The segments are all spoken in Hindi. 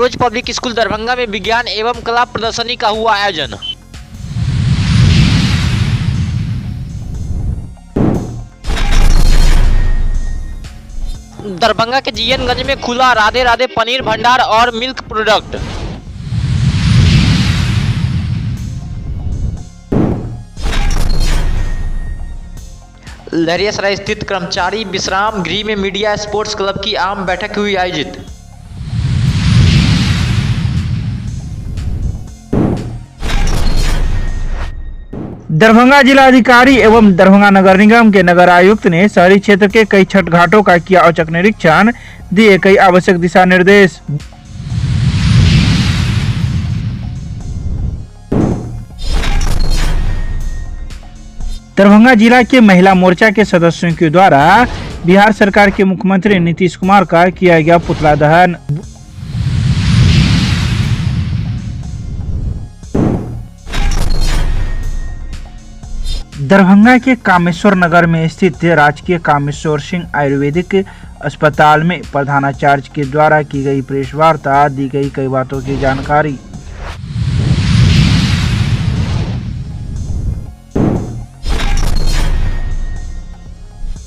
रोज पब्लिक स्कूल दरभंगा में विज्ञान एवं कला प्रदर्शनी का हुआ आयोजन। दरभंगा के जीएनगंज में खुला राधे राधे पनीर भंडार और मिल्क प्रोडक्ट। लहरियासराय स्थित कर्मचारी विश्राम गृह में मीडिया स्पोर्ट्स क्लब की आम बैठक हुई आयोजित। दरभंगा जिलाधिकारी एवं दरभंगा नगर निगम के नगर आयुक्त ने शहरी क्षेत्र के कई छठ घाटों का किया औचक निरीक्षण, दिए कई आवश्यक दिशा निर्देश। दरभंगा जिला के महिला मोर्चा के सदस्यों के द्वारा बिहार सरकार के मुख्यमंत्री नीतीश कुमार का किया गया पुतला दहन। दरभंगा के कामेश्वर नगर में स्थित राजकीय कामेश्वर सिंह आयुर्वेदिक अस्पताल में प्रधानाचार्य के द्वारा की गई प्रेस वार्ता, दी गई कई बातों की जानकारी।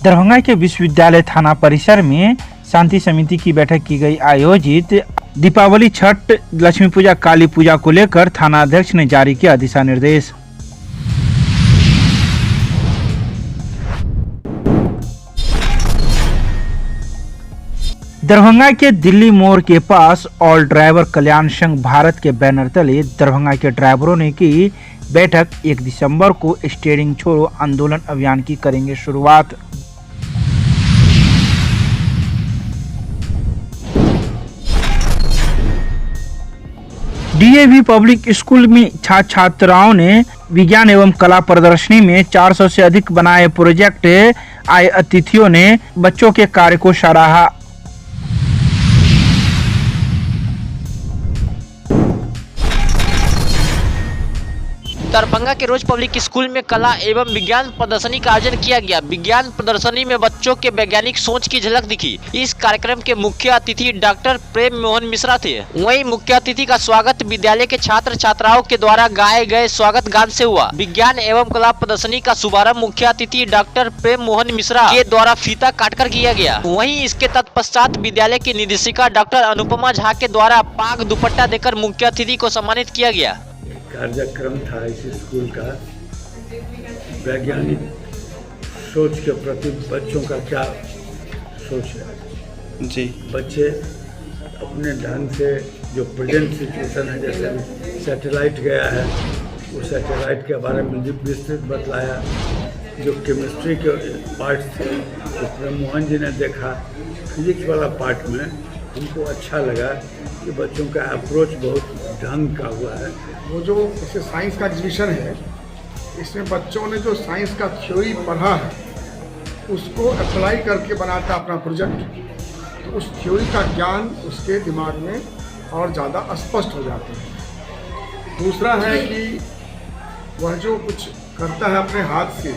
दरभंगा के विश्वविद्यालय थाना परिसर में शांति समिति की बैठक की गई आयोजित। दीपावली, छठ, लक्ष्मी पूजा, काली पूजा को लेकर थाना अध्यक्ष ने जारी किया दिशा निर्देश। दरभंगा के दिल्ली मोड़ के पास ऑल ड्राइवर कल्याण संघ भारत के बैनर तले दरभंगा के ड्राइवरों ने की बैठक। 1 दिसंबर को स्टीयरिंग छोड़ो आंदोलन अभियान की करेंगे शुरुआत। डीएवी पब्लिक स्कूल में छात्र छात्राओं ने विज्ञान एवं कला प्रदर्शनी में 400 से अधिक बनाए प्रोजेक्ट। आए अतिथियों ने बच्चों के कार्य को सराहा। दरभंगा के रोज पब्लिक स्कूल में कला एवं विज्ञान प्रदर्शनी का आयोजन किया गया। विज्ञान प्रदर्शनी में बच्चों के वैज्ञानिक सोच की झलक दिखी। इस कार्यक्रम के मुख्य अतिथि डॉक्टर प्रेम मोहन मिश्रा थे। वहीं मुख्य अतिथि का स्वागत विद्यालय के छात्र छात्राओं के द्वारा गाए गए स्वागत गान से हुआ। विज्ञान एवं कला प्रदर्शनी का शुभारंभ मुख्य अतिथि डॉक्टर प्रेम मोहन मिश्रा के द्वारा फीता काटकर किया गया। वहीं इसके तत्पश्चात विद्यालय की निदेशिका डॉक्टर अनुपमा झा के द्वारा पाग दुपट्टा देकर मुख्य अतिथि को सम्मानित किया गया। कार्यक्रम था इस स्कूल का, वैज्ञानिक सोच के प्रति बच्चों का क्या सोच है जी। बच्चे अपने ढंग से जो प्रेजेंट सिचुएशन है, जैसे सैटेलाइट गया है, उस सैटेलाइट के बारे में विस्तृत बतलाया। जो केमिस्ट्री के पार्ट थे तो प्रेम मोहन जी ने देखा। फिजिक्स वाला पार्ट में हमको अच्छा लगा कि बच्चों का अप्रोच बहुत ढंग का हुआ है। वो जो जैसे साइंस का एग्जीबिशन है, इसमें बच्चों ने जो साइंस का थ्योरी पढ़ा है उसको अप्लाई करके बनाता अपना प्रोजेक्ट, तो उस थ्योरी का ज्ञान उसके दिमाग में और ज़्यादा स्पष्ट हो जाता है। दूसरा है कि वह जो कुछ करता है अपने हाथ से,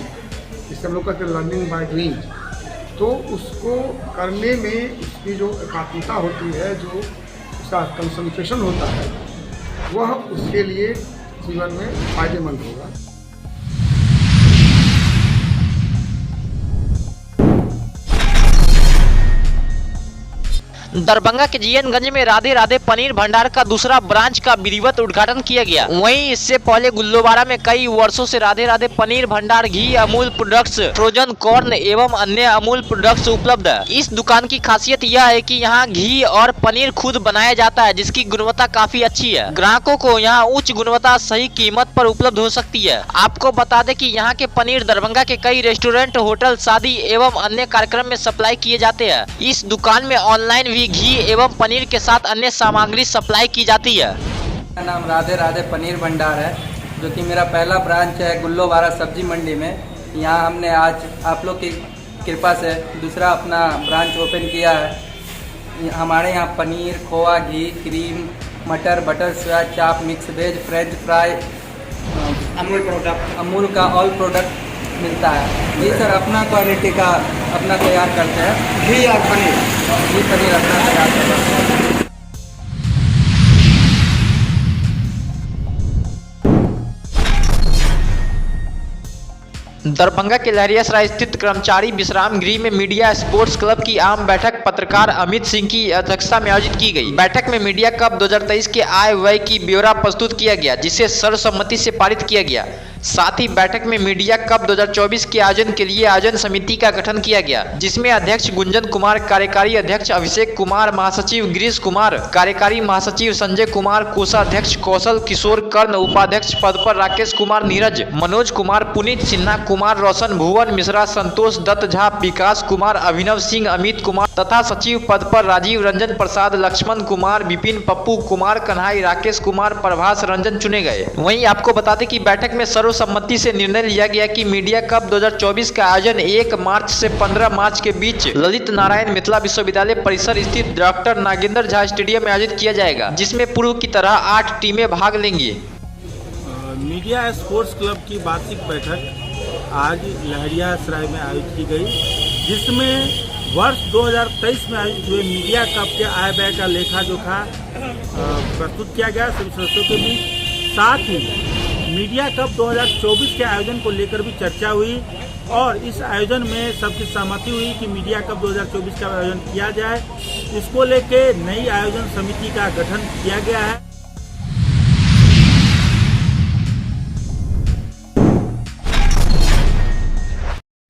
जिसे हम लोग कहते हैं लर्निंग बाय डूइंग, तो उसको करने में उसकी जो एकाग्रता होती है, जो उसका कंसंट्रेशन होता है, वह उसके लिए जीवन में फायदेमंद होगा। दरभंगा के जीएनगंज में राधे राधे पनीर भंडार का दूसरा ब्रांच का विधिवत उद्घाटन किया गया। वहीं इससे पहले गुल्लोबारा में कई वर्षों से राधे राधे पनीर भंडार, घी, अमूल प्रोडक्ट्स, फ्रोजन कॉर्न एवं अन्य अमूल प्रोडक्ट्स उपलब्ध है। इस दुकान की खासियत यह है कि यहाँ घी और पनीर खुद बनाया जाता है, जिसकी गुणवत्ता काफी अच्छी है। ग्राहकों को यहाँ उच्च गुणवत्ता सही कीमत पर उपलब्ध हो सकती है। आपको बता दें कि यहाँ के पनीर दरभंगा के कई रेस्टोरेंट, होटल, शादी एवं अन्य कार्यक्रम में सप्लाई किए जाते हैं। इस दुकान में ऑनलाइन भी घी एवं पनीर के साथ अन्य सामग्री सप्लाई की जाती है। मेरा नाम राधे राधे पनीर भंडार है, जो कि मेरा पहला ब्रांच है गुल्लोबारा सब्जी मंडी में। यहाँ हमने आज आप लोग की कृपा से दूसरा अपना ब्रांच ओपन किया है। हमारे यहाँ पनीर, खोआ, घी, क्रीम, मटर, butter, soya chaap, mix veg, French fry, Amul का ऑल प्रोडक्ट मिलता है। जी सर, अपना क्वालिटी का अपना तैयार करते हैं। घी और पनीर, घी पनीर अपना तैयार करते हैं। दरभंगा के लहरियासराय स्थित कर्मचारी विश्राम गृह में मीडिया स्पोर्ट्स क्लब की आम बैठक पत्रकार अमित सिंह की अध्यक्षता में आयोजित की गई। बैठक में मीडिया कप 2023 के आय व्यय की ब्यौरा प्रस्तुत किया गया, जिसे सर्वसम्मति से पारित किया गया। साथ ही बैठक में मीडिया कप 2024 के आयोजन के लिए आयोजन समिति का गठन किया गया, जिसमें अध्यक्ष गुंजन कुमार, कार्यकारी अध्यक्ष अभिषेक कुमार, महासचिव गिरीश कुमार, कार्यकारी महासचिव संजय कुमार, कोषाध्यक्ष कौशल किशोर कर्ण, उपाध्यक्ष पद पर राकेश कुमार नीरज, मनोज कुमार, पुनीत सिन्हा कुमार, रोशन भुवन मिश्रा, संतोष दत्त झा, विकास कुमार, अभिनव सिंह, अमित कुमार तथा सचिव पद पर राजीव रंजन प्रसाद, लक्ष्मण कुमार, विपिन पप्पू कुमार, कन्हाई, राकेश कुमार, प्रभास रंजन चुने गए। वहीं आपको बता दें कि बैठक में सर्वसम्मति से निर्णय लिया गया कि मीडिया कप 2024 का आयोजन 1 मार्च से 15 मार्च के बीच ललित नारायण मिथिला विश्वविद्यालय परिसर स्थित डॉक्टर नागेंद्र झा स्टेडियम में आयोजित किया जाएगा, जिसमें पूर्व की तरह 8 टीमें भाग लेंगी। मीडिया स्पोर्ट्स क्लब की वार्षिक बैठक आज लहरियासराय में आयोजित की गई, जिसमें वर्ष 2023 में आयोजित हुए मीडिया कप के आय व्यय का लेखा जोखा प्रस्तुत किया गया सभी सदस्यों के बीच। साथ ही मीडिया कप 2024 के आयोजन को लेकर भी चर्चा हुई और इस आयोजन में सबकी सहमति हुई कि मीडिया कप 2024 का आयोजन किया जाए। इसको लेके नई आयोजन समिति का गठन किया गया है।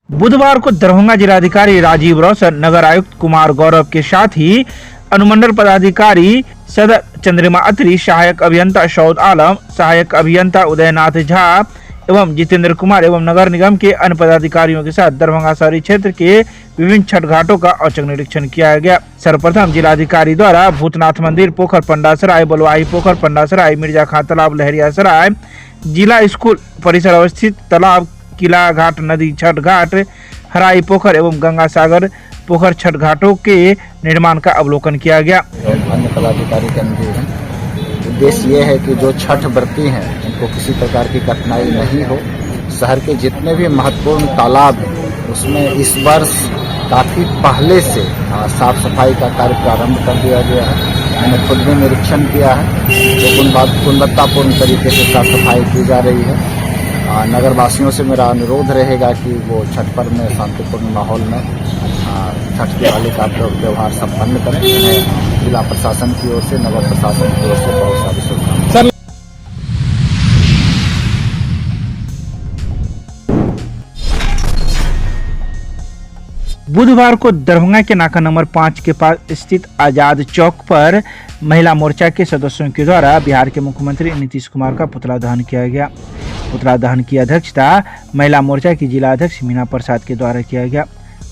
बुधवार को दरभंगा जिलाधिकारी राजीव रौशन, नगर आयुक्त कुमार गौरव के साथ ही अनुमंडल पदाधिकारी सदर चंद्रिमा अत्री, सहायक अभियंता शौद आलम, सहायक अभियंता उदयनाथ झा एवं जितेंद्र कुमार एवं नगर निगम के अन्य पदाधिकारियों के साथ दरभंगा शहरी क्षेत्र के विभिन्न छठ घाटों का औचक निरीक्षण किया गया। सर्वप्रथम जिलाधिकारी द्वारा भूतनाथ मंदिर, पोखर पंडासराय, बलुआही पोखर पंडासराय, मिर्जा खां तालाब लहरियासराय, जिला स्कूल परिसर अवस्थित तालाब, किला घाट, नदी छठ घाट, हराई पोखर एवं गंगा सागर पोखर छठ घाटों के निर्माण का अवलोकन किया गया। अन्य पदाधिकारी के अनुरोध उद्देश्य ये है कि जो छठ व्रती हैं उनको किसी प्रकार की कठिनाई नहीं हो। शहर के जितने भी महत्वपूर्ण तालाब हैं उसमें इस वर्ष काफ़ी पहले से साफ सफाई का कार्य प्रारंभ कर दिया गया है। मैंने खुद भी निरीक्षण किया है, जो गुणवत्तापूर्ण तरीके से साफ सफाई की जा रही है। नगरवासियों से मेरा अनुरोध रहेगा कि वो छठ पर्व में शांतिपूर्ण माहौल में छठ दिवाली का त्यौहार संपन्न करें। जिला प्रशासन की ओर से, नगर प्रशासन की ओर से बहुत सारी शुभकामनाएं। बुधवार को दरभंगा के नाका नंबर 5 के पास स्थित आजाद चौक पर महिला मोर्चा के सदस्यों के द्वारा बिहार के मुख्यमंत्री नीतीश कुमार का पुतला दहन किया गया। पुतला दहन की अध्यक्षता महिला मोर्चा की जिला अध्यक्ष मीना प्रसाद के द्वारा किया गया।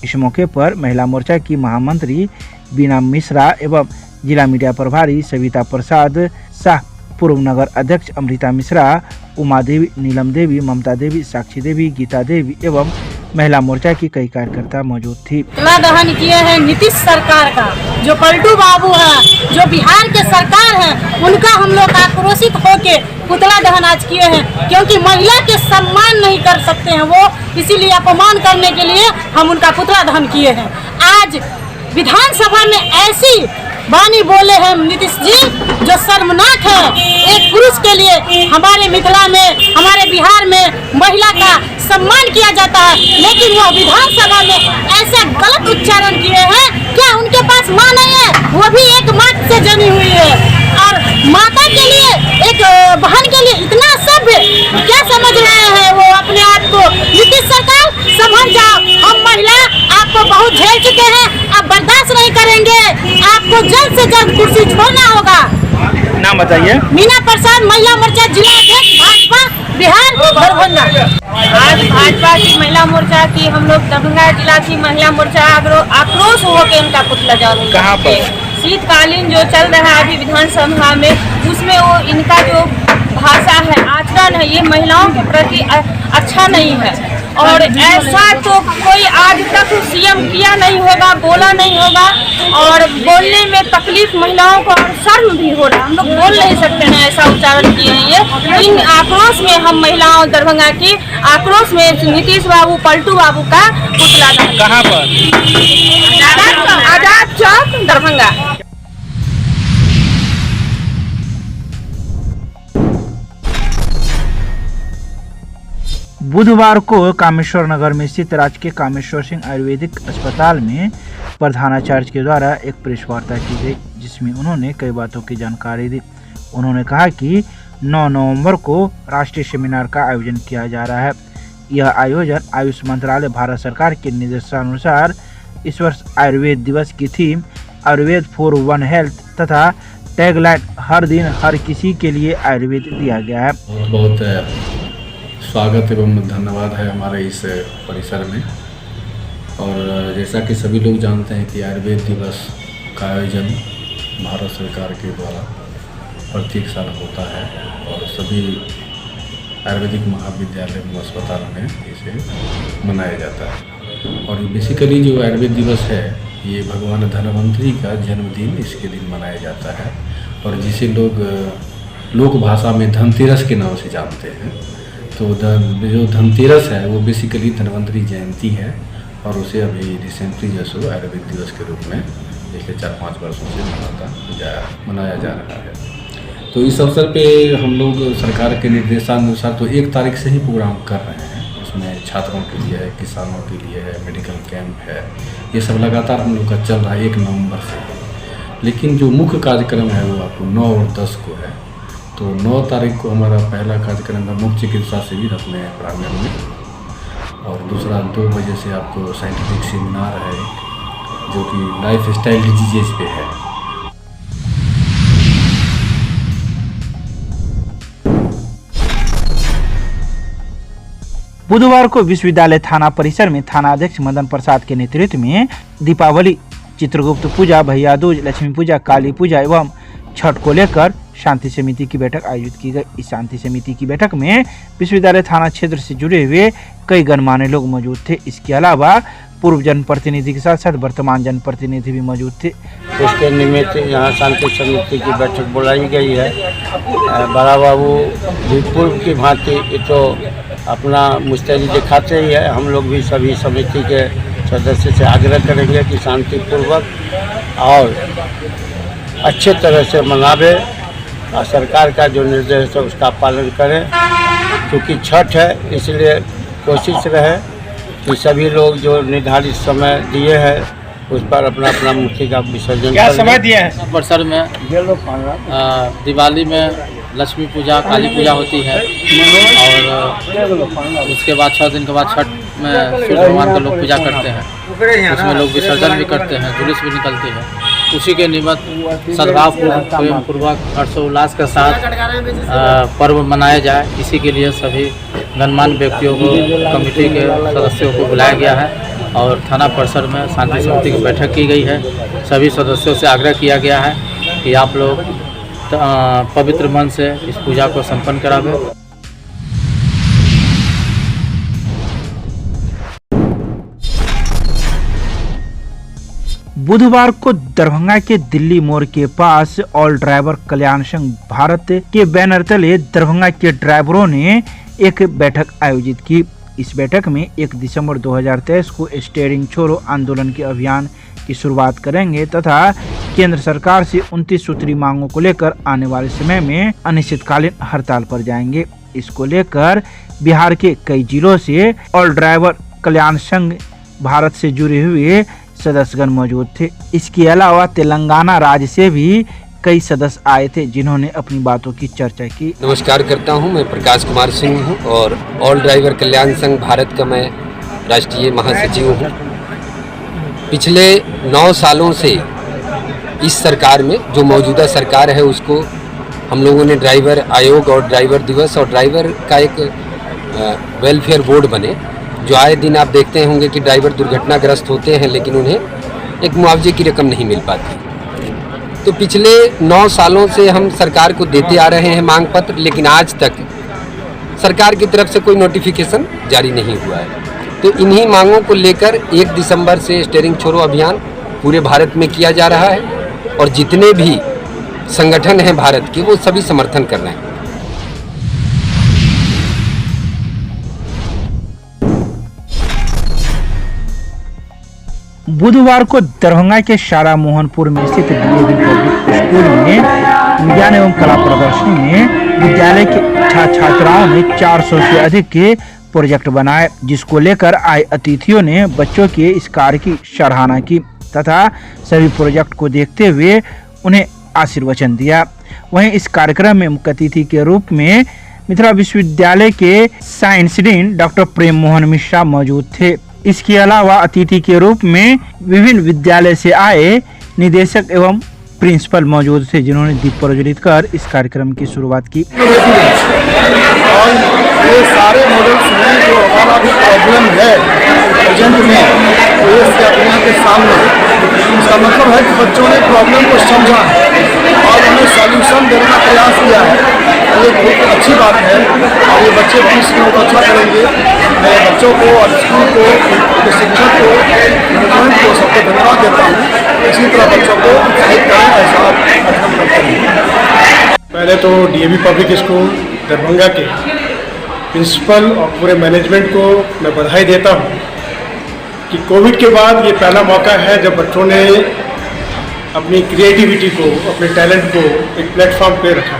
इस मौके पर महिला मोर्चा की महामंत्री बीना मिश्रा एवं जिला मीडिया प्रभारी सविता प्रसाद शाह, पूर्व नगर अध्यक्ष अमृता मिश्रा, उमा देवी, नीलम देवी, ममता देवी, साक्षी देवी, गीता देवी एवं महिला मोर्चा की कई कार्यकर्ता मौजूद थी। पुतला दहन किए हैं नीतीश सरकार का, जो पलटू बाबू है, जो बिहार के सरकार है, उनका हम लोग आक्रोशित होके पुतला दहन आज किए हैं, क्योंकि महिला के सम्मान नहीं कर सकते हैं वो, इसीलिए अपमान करने के लिए हम उनका पुतला दहन किए हैं। आज विधानसभा में ऐसी वाणी बोले हैं नीतीश जी जो शर्मनाक है। एक पुरुष के लिए हमारे मिथिला में, हमारे बिहार में महिला का सम्मान किया जाता है, लेकिन वो विधानसभा में ऐसे गलत उच्चारण किए हैं। क्या उनके पास माँ नहीं है? वो भी एक माँ से जनी हुई है, और माता के लिए, एक बहन के लिए इतना सभ्य क्या समझ रहे हैं वो अपने आप को? नीतीश सरकार समझ जाओ, हम महिला आपको बहुत झेल चुके हैं, अब बर्दाश्त नहीं करेंगे, आपको जल्द से जल्द कुर्सी छोड़ना होगा। नाम बताइए। मीना प्रसाद, महिला मोर्चा जिला अध्यक्ष, भाजपा बिहार दरभंगा। आज भाजपा की महिला मोर्चा की हम लोग दरभंगा जिला की महिला मोर्चा आक्रोश होकर उनका पुतला दहन कहाँ पर? शीतकालीन जो चल रहा है अभी विधानसभा में, उसमें वो इनका जो भाषा है, आचरण है, ये महिलाओं के प्रति अच्छा नहीं है। और ऐसा तो कोई आज तक सीएम किया नहीं होगा, बोला नहीं होगा, और बोलने में तकलीफ महिलाओं को और शर्म भी हो रहा है। हम लोग बोल नहीं सकते हैं, ऐसा उच्चारण किए हैं ये। इन आक्रोश में हम महिलाओं दरभंगा की आक्रोश में नीतीश बाबू, पलटू बाबू का पुतला दहन। कहाँ पर? आजाद चौक दरभंगा। बुधवार को कामेश्वर नगर में स्थित राजकीय कामेश्वर सिंह आयुर्वेदिक अस्पताल में प्रधानाचार्य के द्वारा एक प्रेस वार्ता की गई, जिसमें उन्होंने कई बातों की जानकारी दी। उन्होंने कहा कि 9 नवंबर को राष्ट्रीय सेमिनार का आयोजन किया जा रहा है। यह आयोजन आयुष मंत्रालय भारत सरकार के निर्देशानुसार इस वर्ष आयुर्वेद दिवस की theme Ayurveda for one health तथा टैगलाइन हर दिन हर किसी के लिए आयुर्वेद दिया गया है। बहुत बहुत स्वागत एवं धन्यवाद है हमारे इस परिसर में। और जैसा कि सभी लोग जानते हैं कि आयुर्वेद दिवस का आयोजन भारत सरकार के द्वारा प्रत्येक साल होता है और सभी आयुर्वेदिक महाविद्यालय एवं अस्पताल में इसे मनाया जाता है। और बेसिकली जो आयुर्वेद दिवस है ये भगवान धन्वंतरी का जन्मदिन इसके दिन मनाया जाता है और जिसे लोग भाषा में धनतेरस के नाम से जानते हैं। तो जो धनतेरस है वो बेसिकली धन्वंतरी जयंती है और उसे अभी रिसेंटली जो सो आयुर्वेद दिवस के रूप में पिछले 4-5 वर्षों से मनाया जा रहा है। तो इस अवसर पे हम लोग सरकार के निर्देशानुसार तो 1 तारीख से ही प्रोग्राम कर रहे हैं। उसमें छात्रों के लिए है, किसानों के लिए है, मेडिकल कैंप है, ये सब लगातार हम लोग का चल रहा है 1 नवंबर से। लेकिन जो मुख्य कार्यक्रम है वो आपको 9 और 10 को है। तो 9 तारीख को हमारा पहला कार्यक्रम है मुख्य चिकित्सा शिविर अपने प्रांगण में और दूसरा 2 बजे से आपको साइंटिफिक सेमिनार है जो कि लाइफ स्टाइल डिजीजेज पे है। बुधवार को विश्वविद्यालय थाना परिसर में थानाध्यक्ष मदन प्रसाद के नेतृत्व में दीपावली, चित्रगुप्त पूजा, भैया दूज, लक्ष्मी पूजा, काली पूजा एवं छठ को लेकर शांति समिति की बैठक आयोजित की गई। इस शांति समिति की बैठक में विश्वविद्यालय थाना क्षेत्र से जुड़े हुए कई गणमान्य लोग मौजूद थे। इसके अलावा पूर्व जनप्रतिनिधि के साथ साथ वर्तमान जनप्रतिनिधि भी मौजूद थे। इसके निमित्त यहाँ शांति समिति की बैठक बुलाई गई है। बड़ा बाबू भी पूर्व की भांति तो अपना मुस्तैदी दिखाते ही है। हम लोग भी सभी समिति के सदस्य से आग्रह करेंगे कि शांतिपूर्वक और अच्छे तरह से मनावे और सरकार का जो निर्देश है उसका पालन करें। क्योंकि छठ है इसलिए कोशिश रहे कि सभी लोग जो निर्धारित समय दिए हैं उस पर अपना अपना मूर्ति का विसर्जन क्या समय दिया है? परिसर में दिवाली में लक्ष्मी पूजा, काली पूजा होती है और उसके बाद 6 दिन के बाद छठ में सूर्य भगवान का लोग पूजा करते हैं। उसमें लोग विसर्जन भी करते हैं, जुलूस भी निकलती है। उसी के निमित्त सद्भावपूर्वक हर्षोल्लास के साथ पर्व मनाया जाए, इसी के लिए सभी गणमान्य व्यक्तियों को, कमेटी के सदस्यों को बुलाया गया है और थाना परिसर में शांति समिति की बैठक की गई है। सभी सदस्यों से आग्रह किया गया है कि आप लोग पवित्र मन से इस पूजा को संपन्न करावे। बुधवार को दरभंगा के दिल्ली मोड़ के पास ऑल ड्राइवर कल्याण संघ भारत के बैनर तले दरभंगा के ड्राइवरों ने एक बैठक आयोजित की। इस बैठक में 1 दिसंबर 2023 को स्टीयरिंग छोड़ो आंदोलन के अभियान की शुरुआत करेंगे तथा केंद्र सरकार से 29 सूत्री मांगों को लेकर आने वाले समय में अनिश्चितकालीन हड़ताल पर जाएंगे। इसको लेकर बिहार के कई जिलों से ऑल ड्राइवर कल्याण संघ भारत से जुड़े हुए सदस्यगण मौजूद थे। इसके अलावा तेलंगाना राज्य से भी कई सदस्य आए थे जिन्होंने अपनी बातों की चर्चा की। नमस्कार करता हूं, मैं प्रकाश कुमार सिंह हूं और ऑल ड्राइवर कल्याण संघ भारत का मैं राष्ट्रीय महासचिव हूं। पिछले 9 सालों से इस सरकार में जो मौजूदा सरकार है उसको हम लोगों ने ड्राइवर आयोग और ड्राइवर दिवस और ड्राइवर का एक वेलफेयर बोर्ड बने, जो आए दिन आप देखते होंगे कि ड्राइवर दुर्घटनाग्रस्त होते हैं लेकिन उन्हें एक मुआवजे की रकम नहीं मिल पाती। तो पिछले 9 सालों से हम सरकार को देते आ रहे हैं मांग पत्र, लेकिन आज तक सरकार की तरफ से कोई नोटिफिकेशन जारी नहीं हुआ है। तो इन्हीं मांगों को लेकर 1 दिसंबर से स्टीयरिंग छोड़ो अभियान पूरे भारत में किया जा रहा है और जितने भी संगठन हैं भारत के वो सभी समर्थन कर रहे हैं। बुधवार को दरभंगा के शारा मोहनपुर में स्थित डीएवी पब्लिक स्कूल में विज्ञान एवं कला प्रदर्शनी में विद्यालय के छात्राओं ने 400 से अधिक के प्रोजेक्ट बनाए, जिसको लेकर आए अतिथियों ने बच्चों के इस कार्य की सराहना की तथा सभी प्रोजेक्ट को देखते हुए उन्हें आशीर्वचन दिया। वहीं इस कार्यक्रम में मुख्य अतिथि के रूप में मिथिला विश्वविद्यालय के साइंस डीन डॉक्टर प्रेम मोहन मिश्रा मौजूद थे। इसके अलावा अतिथि के रूप में विभिन्न विद्यालय से आए निदेशक एवं प्रिंसिपल मौजूद थे, जिन्होंने दीप प्रज्वलित कर इस कार्यक्रम की शुरुआत की। और ये सारे मॉडल्स में जो हमारा भी प्रॉब्लम है प्रेजेंट में, तो ये अपने के सामने, इसका मतलब है कि बच्चों ने प्रॉब्लम को समझा है और उन्हें सॉल्यूशन देने का प्रयास किया है। ये बहुत अच्छी बात है और ये बच्चे भविष्य में अच्छा करेंगे। मैं बच्चों को और स्कूल को, शिक्षक को, मैनेजमेंट को सबको धन्यवाद देता हूँ। इसी तरह बच्चों को उत्साहित करें, ऐसा कार्यक्रम करते हैं। पहले तो डीएवी पब्लिक स्कूल दरभंगा के प्रिंसिपल और पूरे मैनेजमेंट को मैं बधाई देता हूँ कि कोविड के बाद ये पहला मौका है जब बच्चों ने अपनी क्रिएटिविटी को, अपने टैलेंट को एक प्लेटफॉर्म पे रखा।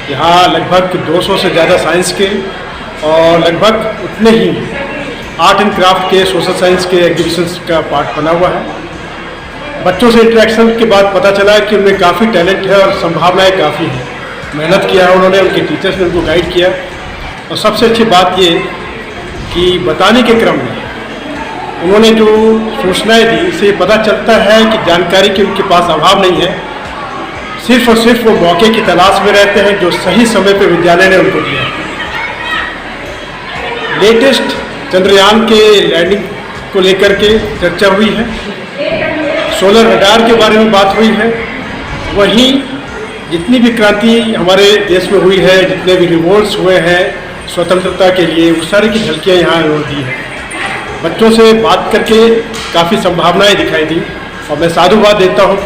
यहाँ लगभग 200 से ज़्यादा साइंस के और लगभग उतने ही आर्ट एंड क्राफ्ट के, सोशल साइंस के एग्जीबिशंस का पार्ट बना हुआ है। बच्चों से इंटरेक्शन के बाद पता चला कि उनमें काफ़ी टैलेंट है और संभावनाएं काफ़ी हैं। मेहनत किया है उन्होंने, उनके टीचर्स ने उनको गाइड किया और सबसे अच्छी बात ये कि बताने के क्रम में उन्होंने जो सूचनाएं दी, इससे पता चलता है कि जानकारी की उनके पास अभाव नहीं है। सिर्फ और सिर्फ वो मौके की तलाश में रहते हैं जो सही समय पर विद्यालय ने उनको दिया। लेटेस्ट चंद्रयान के लैंडिंग को लेकर के चर्चा हुई है, सोलर रडार के बारे में बात हुई है। वहीं जितनी भी क्रांति हमारे देश में हुई है, जितने भी रिवोल्ट्स हुए हैं स्वतंत्रता के लिए, उस सारी की झलकियाँ यहाँ दी हैं। बच्चों से बात करके काफ़ी संभावनाएं दिखाई दी और मैं साधुवाद देता हूँ।